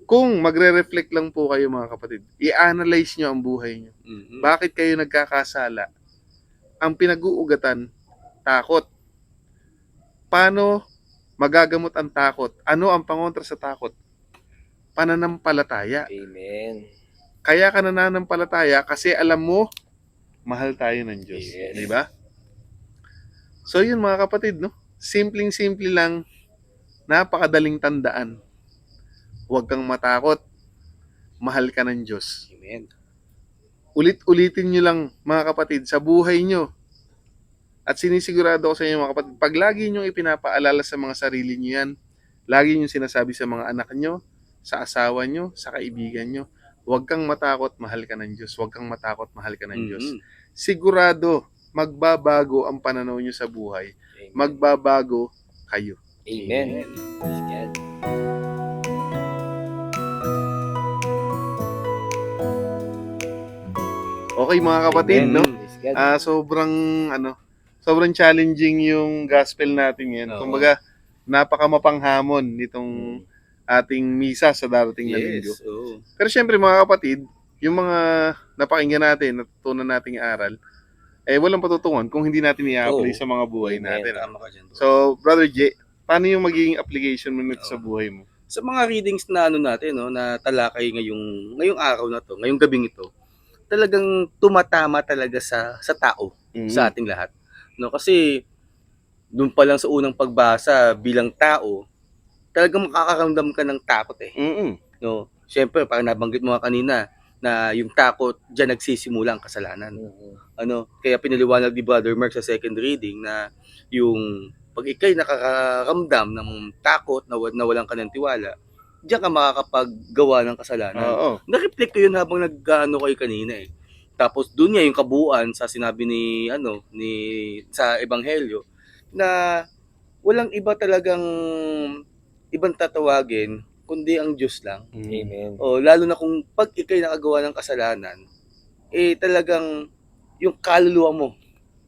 Kung magre-reflect lang po kayo mga kapatid, i-analyze nyo ang buhay nyo. Mhm. Bakit kayo nagkakasala? Ang pinag-uugatan, takot. Paano magagamot ang takot? Ano ang pangontra sa takot? Pananampalataya. Amen. Kaya ka nananampalataya kasi alam mo, mahal tayo ng Diyos. Yes. Di ba? So yun mga kapatid, no? Simpleng-simple lang, napakadaling tandaan. Huwag kang matakot, mahal ka ng Diyos. Amen. Ulit-ulitin nyo lang mga kapatid sa buhay nyo. At sinisigurado ko sa inyo mga kapatid, pag lagi nyo ipinapaalala sa mga sarili nyo yan, lagi nyo sinasabi sa mga anak nyo, sa asawa nyo, sa kaibigan nyo, huwag kang matakot, mahal ka ng Diyos. Huwag kang matakot, mahal ka ng Diyos. Mhm. Sigurado, magbabago ang pananaw nyo sa buhay. Amen. Magbabago kayo. Amen. Praise God. Okay mga kapatid, Amen. no? Praise God. Sobrang challenging yung gospel natin ngayon. Oo. Kumbaga, napakamapanghamon nitong ating misa sa darating na linggo. Yes. Oo. Pero syempre mga kapatid, yung mga napakinggan natin, natutunan nating aral, walang patutungan kung hindi natin i-apply Oo. sa mga buhay Amen. natin. Tama ka dyan, bro. So, Brother J, paano yung magiging application mo nito sa buhay mo? Sa mga readings na natin, no, na talakay ngayong araw na to, ngayong gabing ito, talagang tumatama talaga sa tao, sa ating lahat. No, kasi doon pa lang sa unang pagbasa bilang tao, talagang makakaramdam ka ng takot eh. Mm-mm. No, syempre parang nabanggit mo nga kanina na yung takot diyan nagsisimula ang kasalanan. Ano, kaya pinaliwanag ni Brother Mark sa second reading na yung pag ikay nakakaramdam ng takot na walang ka ng tiwala, diyan ka makakapaggawa ng kasalanan. Oo. Na-reflect ko yun habang nag-ano kayo kanina eh. Tapos doon niya yung kabuuan sa sinabi ni sa ebanghelyo na walang iba talagang ibang tatawagin kundi ang Diyos lang. Amen. O lalo na kung pag ikay nakagawa ng kasalanan, talagang yung kaluluwa mo,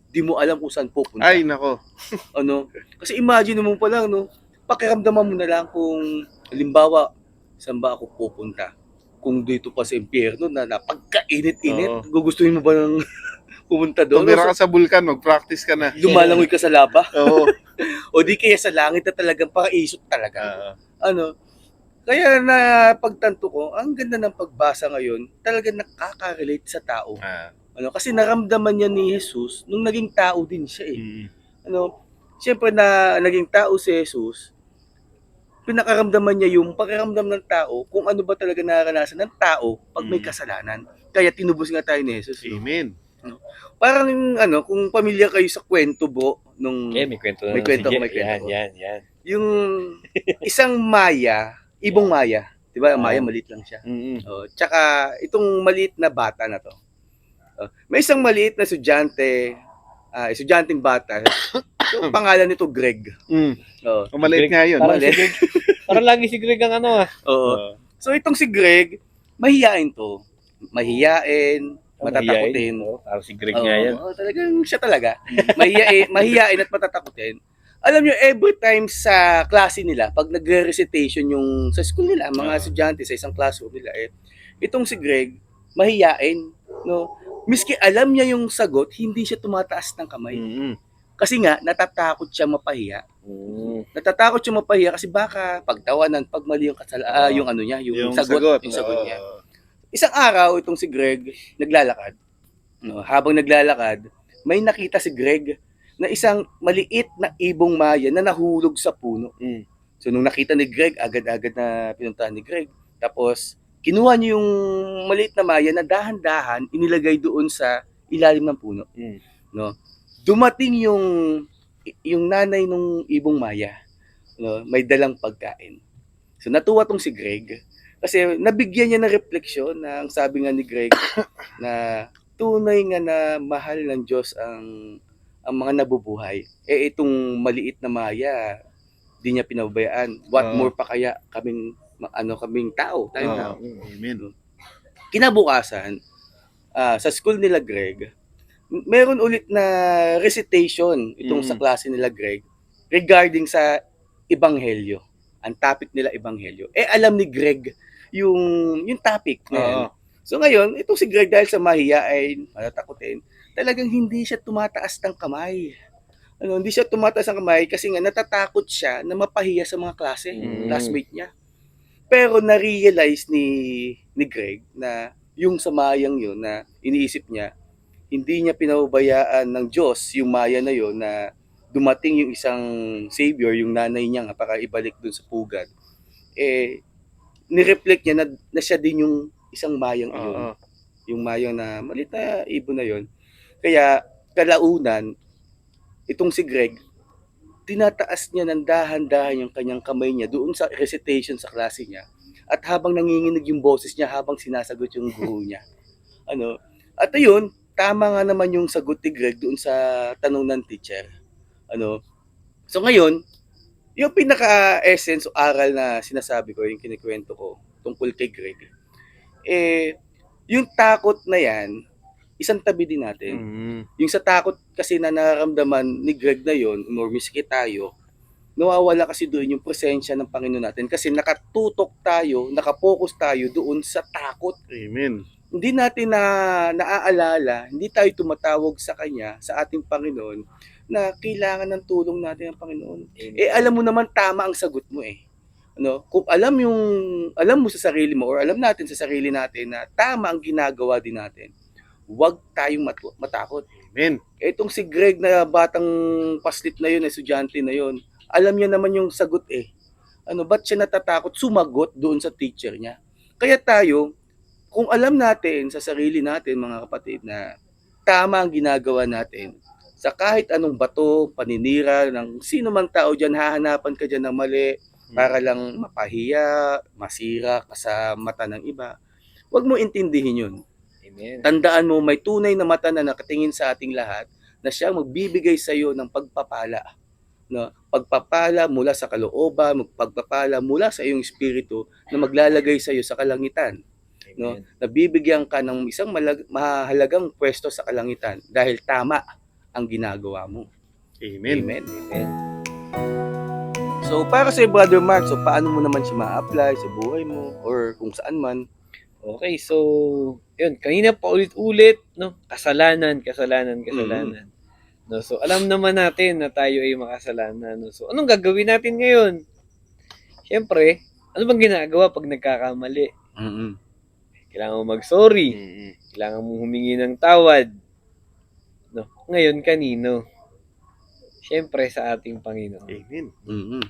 di mo alam kung saan pupunta. Ay, nako. Ano? Kasi imagine mo pa lang, no? Pakiramdaman mo na lang kung, halimbawa, saan ba ako pupunta? Kung dito pa sa impyerno na napagkainit-init, Oo. gugustuhin mo ba ng pumunta doon? Tumira ka sa bulkan, mag-practice ka na. Lumalangoy ka sa lava? Oo. O di kaya sa langit na talagang paraisot talaga? Ah, Ano? Kaya na pagtanto ko, ang ganda ng pagbasa ngayon, talagang nakaka-relate sa tao. ah. Ano? Kasi naramdaman niya ni Jesus nung naging tao din siya eh. Mm. Ano? Siyempre na naging tao si Jesus, pinakaramdaman niya yung pakiramdam ng tao kung ano ba talaga nararanasan ng tao pag may kasalanan. Kaya tinubos nga tayo ni Jesus. No? Amen. Parang ano, kung pamilya kayo sa kwento bro, nung Okay, may kwento na. May kwento Sige, ako, may kwento yan, ako. yan. yung isang Maya, ibong Maya, 'di ba? Ang Maya maliit lang siya. Mm-mm. Tsaka itong maliit na bata na to. May isang maliit na estudyanteng bata. So, pangalan nito Greg. Mm. Oh. Maliit nga yun. Parang Maliit. si Greg, parang lagi si Greg ang ano ah. Oo. So itong si Greg, mahiyain to. Mahiyain, matatakutin. Oo, parang si Greg nga yan. Talagang siya talaga. Mahiyain at matatakutin. Alam nyo, every time sa klase nila, pag nagre-recitation yung sa school nila, mga estudyante sa isang classroom nila, itong si Greg, mahiyain. No? Miski alam niya yung sagot, hindi siya tumataas ng kamay. Mm-mm. Kasi nga, natatakot siya mapahiya. Natatakot siya mapahiya kasi baka pagtawanan, pag mali yung yung ano niya, yung sagot niya. Isang araw, itong si Greg, naglalakad. No, habang naglalakad, may nakita si Greg na isang maliit na ibong Maya na nahulog sa puno. Mm. So, nung nakita ni Greg, agad-agad na pinuntahan ni Greg. Tapos, kinuha niya yung maliit na Maya na dahan-dahan inilagay doon sa ilalim ng puno. Mm. No? Dumating yung nanay nung ibong Maya. No? May dalang pagkain. So, natuwa tong si Greg. Kasi nabigyan niya ng refleksyon na ang sabi nga ni Greg na tunay nga na mahal ng Diyos ang mga nabubuhay. Itong maliit na Maya, di niya pinabayaan. What more pa kaya kaming tao, tayong tao. Amen. Kinabukasan, sa school nila Greg, meron ulit na recitation itong sa klase nila Greg regarding sa Ebanghelyo. Ang topic nila Ebanghelyo. Alam ni Greg yung topic na yan. So ngayon, itong si Greg dahil sa mahiyain, matatakutin, talagang hindi siya tumataas ng kamay. Hindi siya tumataas ng kamay kasi nga natatakot siya na mapahiya sa mga classmate niya. Pero na-realize ni Greg na yung sa mayang yun na iniisip niya, hindi niya pinababayaan ng Diyos yung Maya na yun na dumating yung isang savior, yung nanay niya nga para ibalik dun sa pugad. Ni-reflect niya na siya din yung isang mayang yun. Yung mayang na maliit na ibon na yun. Kaya kalaunan, itong si Greg, tinataas niya ng dahan-dahan yung kanyang kamay niya doon sa recitation sa klase niya. At habang nanginginig yung boses niya, habang sinasagot yung guru niya. At ayun, tama nga naman yung sagot ni Greg doon sa tanong ng teacher. So ngayon, yung pinaka-essence o aral na sinasabi ko, yung kinikwento ko tungkol kay Greg, yung takot na yan, isang tabi din natin. Yung sa takot kasi na nararamdaman ni Greg na yon, or miski tayo, nawawala kasi doon yung presensya ng Panginoon natin kasi nakatutok tayo, nakapokus tayo doon sa takot. Amen. Hindi natin naaalala, hindi tayo tumatawag sa Kanya, sa ating Panginoon, na kailangan ng tulong natin ng Panginoon. Alam mo naman tama ang sagot mo Kung alam mo sa sarili mo or alam natin sa sarili natin na tama ang ginagawa din natin, huwag tayong matakot. Amen. Itong si Greg na batang paslit na yun, estudyante na yun, alam niya naman yung sagot ba't siya natatakot sumagot doon sa teacher niya? Kaya tayo, kung alam natin sa sarili natin mga kapatid na tama ang ginagawa natin, sa kahit anong bato, paninira ng sino mang tao dyan, hahanapan ka dyan ng mali para lang mapahiya, masira ka sa mata ng iba. Huwag mo intindihin yun. Amen. Tandaan mo, may tunay na mata na nakatingin sa ating lahat na siya magbibigay sa iyo ng pagpapala. Pagpapala mula sa kalooban, pagpapala mula sa iyong espiritu na maglalagay sa iyo sa kalangitan. no? Amen. Nabibigyan ka ng isang mahalagang pwesto sa kalangitan dahil tama ang ginagawa mo. Amen. Amen. Amen. So, para sa Brother Mark, so paano mo naman siya ma-apply sa buhay mo or kung saan man? Okay, so, yun, kanina pa ulit-ulit, no? Kasalanan. No? So, alam naman natin na tayo ay makasalanan. No? So, anong gagawin natin ngayon? Siyempre, ano bang ginagawa pag nagkakamali? Mm-mm. Kailangan mo mag-sorry. Mm. Kailangan mo humingi ng tawad. No? Ngayon, kanino? Siyempre, sa ating Panginoon. Amen. Mm-mm.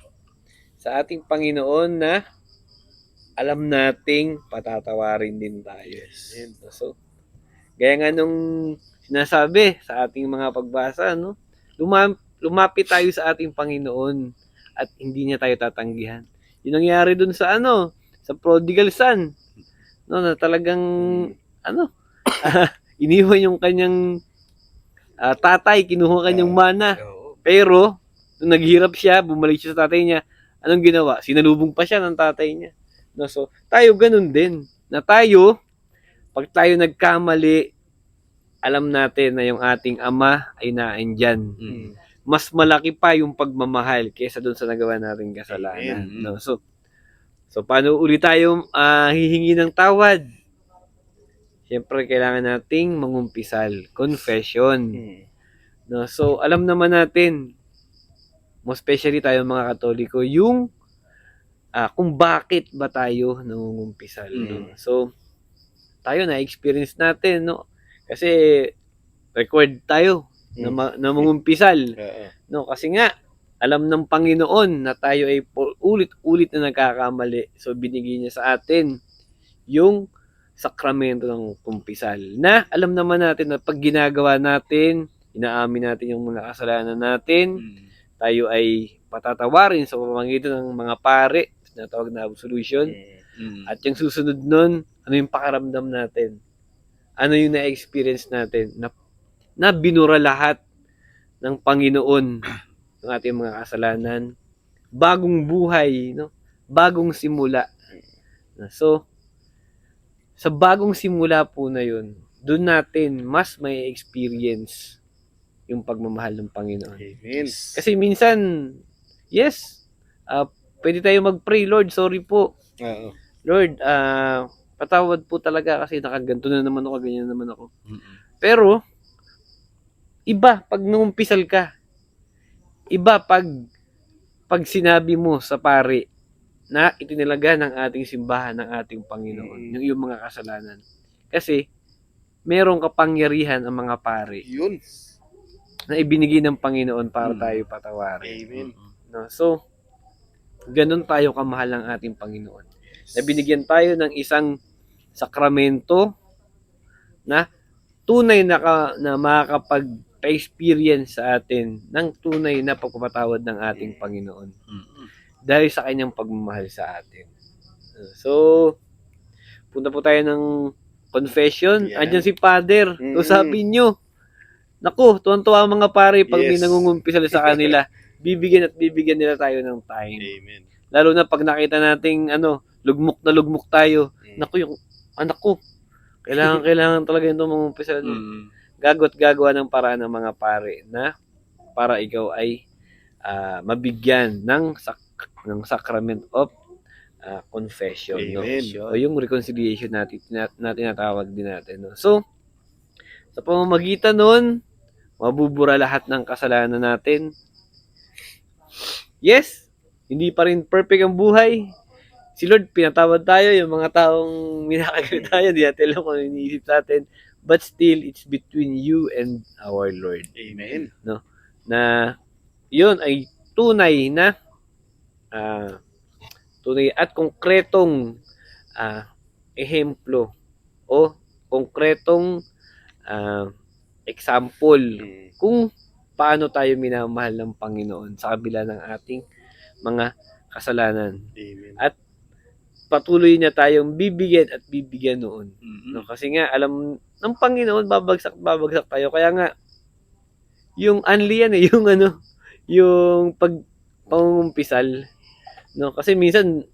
Sa ating Panginoon na alam nating patatawarin din tayo. So, gaya nga nung sinasabi sa ating mga pagbasa, no? Lumapit tayo sa ating Panginoon at hindi niya tayo tatanggihan. Yun nangyari dun sa sa prodigal son. No, na talagang iniwan yung kanyang tatay, kinuha kanyang mana. Oo. Pero nung naghirap siya, bumalik siya sa tatay niya, anong ginawa? Sinalubong pa siya ng tatay niya. No, so tayo ganun din. Na tayo, pag tayo nagkamali, alam natin na yung ating ama ay naandyan. Mm. Mas malaki pa yung pagmamahal kaysa doon sa nagawa nating kasalanan. Amen. No? So paano ulit tayo hihingi ng tawad? Siyempre, kailangan nating mangumpisal. Confession. Mm. No? So, alam naman natin, most especially tayo mga Katoliko, yung kung bakit ba tayo nangungumpisal. No? So, tayo na-experience natin, no? Kasi, record tayo na mangumpisal. No? Kasi nga, alam ng Panginoon na tayo ay ulit-ulit na nagkakamali. So, binigay niya sa atin yung sakramento ng kumpisal. Na alam naman natin na pag ginagawa natin, inaamin natin yung mga kasalanan natin, tayo ay patatawarin sa pamamagitan ng mga pare, na tawag na absolution. At yung susunod nun, ano yung pakaramdam natin? Ano yung na-experience natin? Na binura lahat ng Panginoon ng ating mga kasalanan. Bagong buhay, no? Bagong simula. So, sa bagong simula po na yun, doon natin mas may experience yung pagmamahal ng Panginoon. Amen. Kasi minsan, yes, pwede tayo mag-pray, Lord, sorry po. Oo. Lord, patawad po talaga kasi nakaganto na naman ako, ganyan naman ako. Mm-mm. Pero, iba pag nangumpisal ka. Iba pag sinabi mo sa pare na itinalaga ng ating simbahan ng ating Panginoon, yung iyong mga kasalanan. Kasi, merong kapangyarihan ang mga pare Yun. na ibinigay ng Panginoon para tayo patawarin. Amen. No? So, ganun tayo kamahal ng ating Panginoon. Na binigyan tayo ng isang sakramento na tunay na makakapag-experience sa atin ng tunay na pagpapatawad ng ating Panginoon. Dahil sa kanyang pagmamahal sa atin. So, punta po tayo ng confession. Yan. Andyan si Father. So, sabi nyo, naku, tuwan-tuwa ang mga pare pag may Yes. nangungumpisal sa kanila. Bibigyan nila tayo ng time. Amen. Lalo na pag nakita nating lugmok na lugmok tayo. Naku, yung anak ko. Kailangan talaga yung mangumpisal. Gagawa ng paraan ng mga pare na para ikaw ay mabigyan ng sacrament of confession. No? Amen. O yung reconciliation natin natawag din natin. No? So, sa pamamagitan nun, mabubura lahat ng kasalanan natin. Yes, hindi pa rin perfect ang buhay. Si Lord, pinatawad tayo, yung mga taong minakagalit tayo, di natin alam kung ano iniisip natin. But still, it's between you and our Lord. Amen. No? Na yun ay tunay na tunay at konkretong ehemplo o konkretong example kung paano tayo minamahal ng Panginoon sa kabila ng ating mga kasalanan. Amen. At patuloy niya tayong bibigyan noon. No? Kasi nga, alam ng Panginoon, babagsak tayo. Kaya nga, yung unli yan yung pangumpisal. No? Kasi minsan,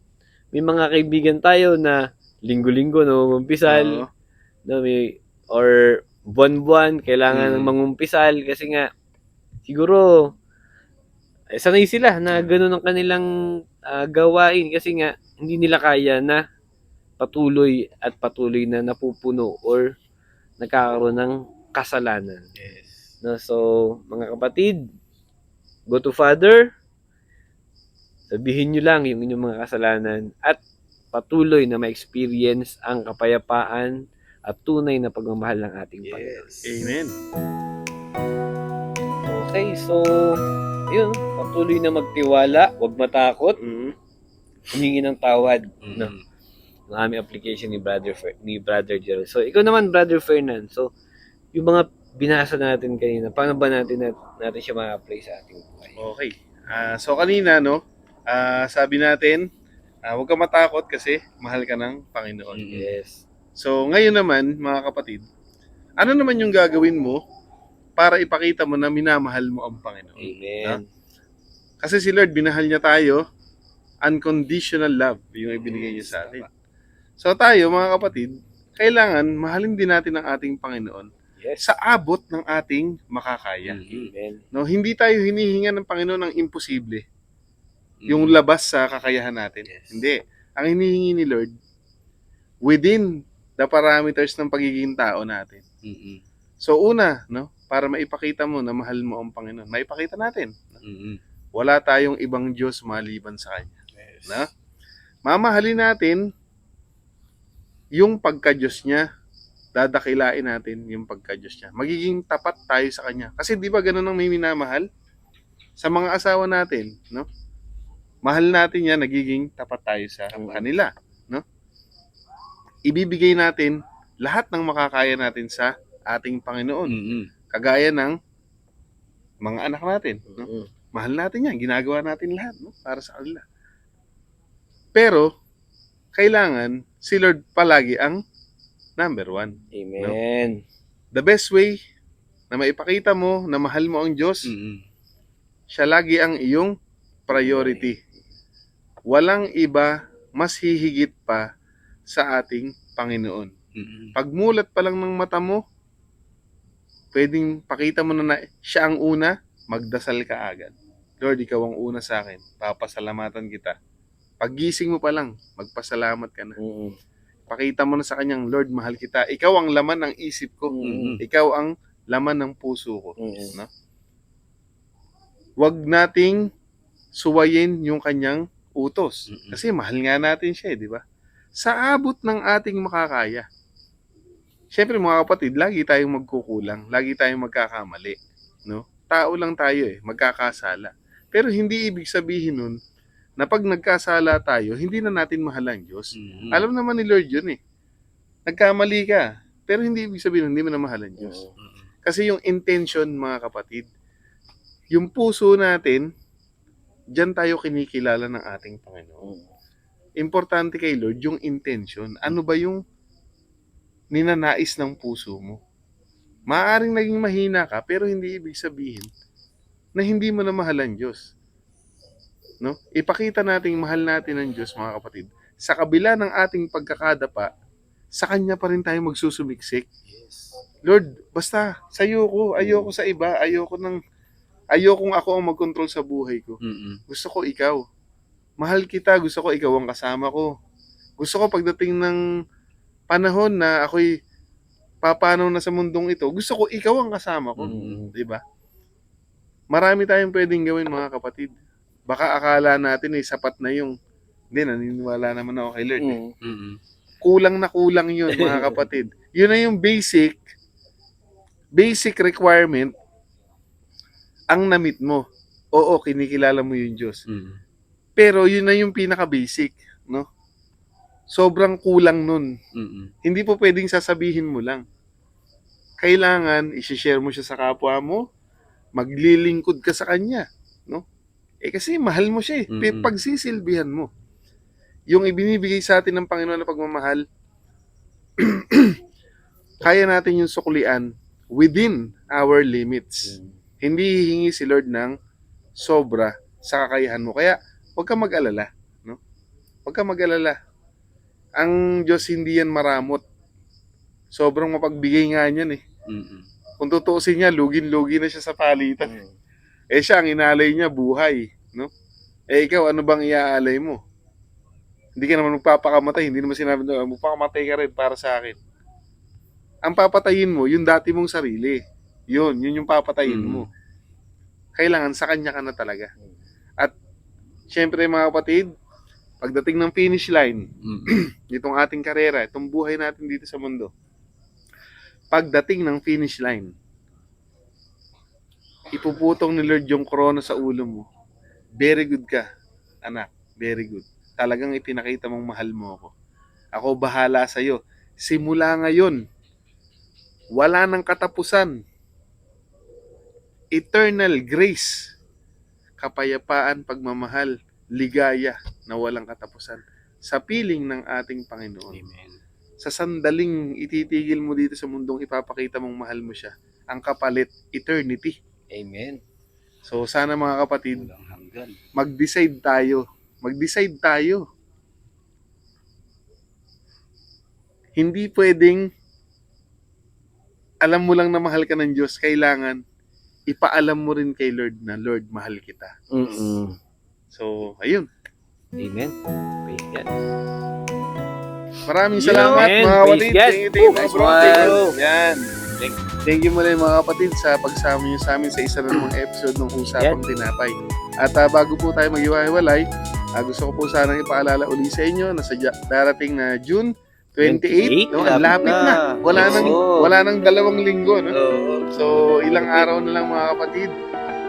may mga kaibigan tayo na linggo-linggo nangungumpisal, Oo. no, or buwan-buwan kailangan Mm. mangumpisal kasi nga siguro sanay sila na gano'n ang kanilang gawain kasi nga hindi nila kaya na patuloy na napupuno or nagkakaroon ng kasalanan. Yes. No, so mga kapatid, go to Father, sabihin nyo lang yung inyong mga kasalanan at patuloy na ma-experience ang kapayapaan at tunay na pagmamahal ng ating Panginoon. Yes. Amen. Okay, so yun, patuloy na magtiwala, huwag matakot, Mm. humingi ng tawad, Mm. no, ng aming application ni Brother Gerald. So ikaw naman, Brother Fernan, so yung mga binasa natin kanina, paano ba natin siya ma-apply sa ating buhay? Okay. So kanina, no, sabi natin, huwag ka matakot kasi mahal ka ng Panginoon. Mm. Yes. So ngayon naman, mga kapatid, ano naman yung gagawin mo para ipakita mo na minamahal mo ang Panginoon? Amen. Kasi si Lord, binahal niya tayo, unconditional love yung ibinigay niya sa atin. So tayo, mga kapatid, kailangan mahalin din natin ang ating Panginoon Yes. sa abot ng ating makakaya. Amen. No, hindi tayo hinihinga ng Panginoon ng imposible, yung labas sa kakayahan natin. Yes. Hindi. Ang hinihingi ni Lord, within the parameters ng pagiging tao natin. Mm. So una, no, para maipakita mo na mahal mo ang Panginoon, maipakita natin. Mm. Wala tayong ibang Diyos maliban sa Kanya. Yes. Na? Mamahalin natin yung pagka-Diyos niya. Dadakilain natin yung pagka-Diyos niya. Magiging tapat tayo sa Kanya. Kasi di ba ganun ang may minamahal? Sa mga asawa natin, no? Mahal natin yan, nagiging tapat tayo sa kanila, no? Ibibigay natin lahat ng makakaya natin sa ating Panginoon. Mm. Kagaya ng mga anak natin, no? Mm. Mahal natin yan, ginagawa natin lahat, no? Para sa kanila. Pero, kailangan si Lord palagi ang number one. Amen. The best way na maipakita mo na mahal mo ang Diyos, Mm. siya lagi ang iyong priority. Walang iba mas hihigit pa sa ating Panginoon. Mm. Pagmulat pa lang ng mata mo, pwedeng pakita mo na siya ang una, magdasal ka agad. Lord, ikaw ang una sa akin. Papasalamatan kita. Paggising mo pa lang, magpasalamat ka na. Mm. Pakita mo na sa kanyang, Lord, mahal kita. Ikaw ang laman ng isip ko. Mm. Ikaw ang laman ng puso ko. Mm. No? Huwag nating suwayin yung kanyang utos. Mm. Kasi mahal nga natin siya, di ba? Sa abot ng ating makakaya. Siyempre mga kapatid, lagi tayong magkukulang. Lagi tayong magkakamali. No? Tao lang tayo magkakasala. Pero hindi ibig sabihin nun na pag nagkasala tayo, hindi na natin mahal ang Diyos. Mm. Alam naman ni Lord yun Nagkamali ka. Pero hindi ibig sabihin hindi mo na mahal ang Diyos. Kasi yung intention, mga kapatid, yung puso natin, diyan tayo kinikilala ng ating Panginoon. Importante kay Lord yung intention. Ano ba yung ninanais ng puso mo? Maaaring naging mahina ka, pero hindi ibig sabihin na hindi mo na mahal ang Diyos. No? Ipakita nating mahal natin ang Diyos, mga kapatid. Sa kabila ng ating pagkakadapa, sa Kanya pa rin tayo magsusumiksik. Yes. Lord, basta sa'yo ko, ayoko sa iba, ayokong ako ang mag-control sa buhay ko. Mm. Gusto ko ikaw. Mahal kita, gusto ko ikaw ang kasama ko. Gusto ko pagdating ng panahon na ako'y papanaw na sa mundong ito, gusto ko ikaw ang kasama ko. Mm. 'Di ba? Marami tayong pwedeng gawin, mga kapatid. Baka akala natin sapat na yung hindi, naniniwala naman ako kay Lord. Mm. Kulang na kulang yun, mga kapatid. Yun na yung basic requirement ang na-meet mo. Oo, kinikilala mo yung Diyos. Mm. Pero yun na yung pinaka-basic, no? Sobrang kulang nun. Mm. Hindi po pwedeng sasabihin mo lang. Kailangan i-share mo siya sa kapwa mo, maglilingkod ka sa kanya, no? Kasi mahal mo siya Mm-mm. Pagsisilbihan mo. Yung ibinibigay sa atin ng Panginoon na pagmamahal, kaya natin yung suklian within our limits. Hindi hihingi si Lord ng sobra sa kakayahan mo. Kaya huwag kang mag-alala, no? Huwag kang mag-alala. Ang Diyos hindi yan maramot. Sobrang mapagbigay nga niyan eh. Mm-mm. Kung tutuusin niya, lugin-lugi na siya sa palitan. Eh siya, ang inalay niya, buhay. No? Eh ikaw, ano bang iaalay mo? Hindi ka naman magpapakamatay. Hindi naman sinabi na, magpapakamatay ka rin para sa akin. Ang papatayin mo, yung dati mong sarili. Yun yung papatayin mo. Kailangan sa kanya ka na talaga. At syempre mga kapatid, pagdating ng finish line, itong ating karera, itong buhay natin dito sa mundo, pagdating ng finish line, ipuputong ni Lord yung corona sa ulo mo. Very good ka, anak. Very good. Talagang ipinakita mong mahal mo ako. Ako bahala sa'yo. Simula ngayon, wala nang katapusan. Eternal grace, kapayapaan, pagmamahal, ligaya na walang katapusan sa piling ng ating Panginoon. Amen. Sa sandaling ititigil mo dito sa mundong ipapakita mong mahal mo siya, ang kapalit, eternity. Amen. So sana mga kapatid, Walang hanggan. mag-decide tayo. Mag-decide tayo. Hindi pwedeng alam mo lang na mahal ka ng Diyos, kailangan ipaalam mo rin kay Lord na, Lord, mahal kita. So, ayun. Amen. Praise God. Maraming Yun, salamat man. mga kapatid. Praise God. Thank you, Nice bro. one. Thank you. Yan. Thank you muli mga kapatid sa pagsama niyo sa amin sa isa na namang episode ng Usapang Tinapay. At bago po tayo mag-iwalay, gusto ko po sanang ipaalala uli sa inyo na sa darating na June 28, no? Ang lapit na. Wala nang 2 linggo, no? So, ilang araw na lang mga kapatid,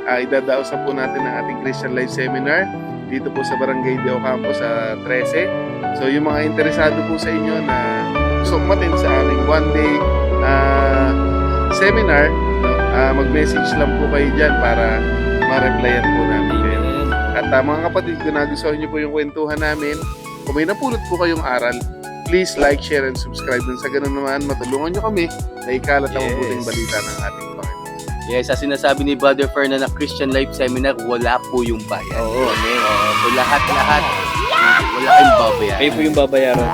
idadaosan po natin ang ating Christian Life Seminar dito po sa Barangay de Ocampo sa 13. So, yung mga interesado po sa inyo na gusto umatin sa aming one-day seminar, no? Mag-message lang po kayo dyan para ma-replyan po namin kayo. At mga kapatid, kung nagustuhan nyo po yung kwentuhan namin, kung may napulot po kayong aral, please like, share, and subscribe. Nang sa ganun naman, matulungan nyo kami na ikalat ang mabuting balita ng ating Panginoon. Yes, as sinasabi ni Brother Fernan na Christian Life Seminar, wala po yung bayad. Oo, amen. So lahat, wala kayong babayaran. Kayo po yung babayaran.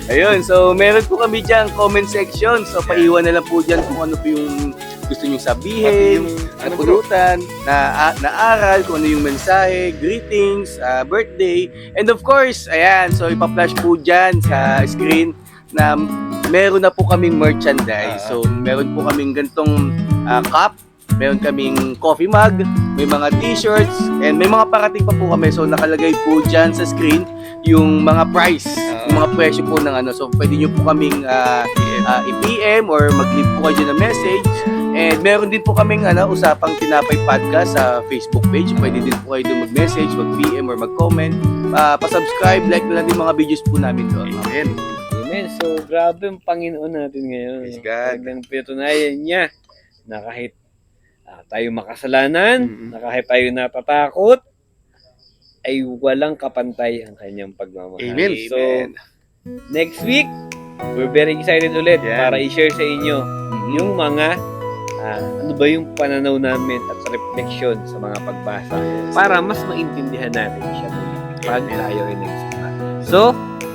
Ayun, so meron po kami dyan comment section. So paiwan na lang po dyan kung ano po yung gusto nyo sabihin, napulutan, na aral, kung ano yung mensahe, greetings, birthday. And of course, ayan, so ipa-flash po dyan sa screen na meron na po kaming merchandise. So meron po kaming gantong cup, meron kaming coffee mug, may mga t-shirts, and may mga parating pa po kami. So nakalagay po dyan sa screen yung mga price, yung mga presyo po ng ano. So pwede nyo po kaming i-PM or mag-leave po kayo ng message. And meron din po kaming Usapang Tinapay Podcast sa Facebook page. Pwede din po kayo doon mag-message, mag-PM or mag-comment. Pa-subscribe, like na lang din mga videos po namin doon. Amen. Amen. So, grabe ang Panginoon natin ngayon. Praise God. Talagang pinatunayan niya na kahit tayo makasalanan, na kahit tayo natatakot, ay walang kapantay ang kanyang pagmamahal. Amen. So, next week, we're very excited ulit Yan. para i-share sa inyo yung mga ano ba yung pananaw namin at reflection sa mga pagbasa para mas maintindihan natin siya muli pag tayo ay nagsimba. So,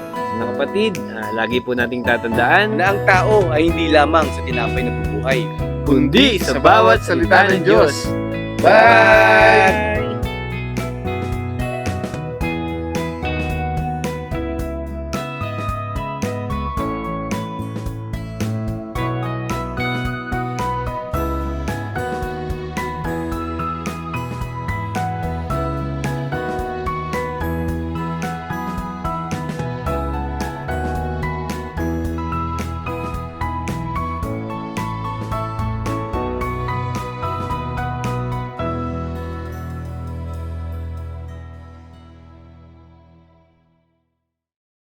mga kapatid, lagi po nating tatandaan Na ang tao ay hindi lamang sa tinapay na bubuhay, Kundi sa bawat salita ng Diyos. Bye!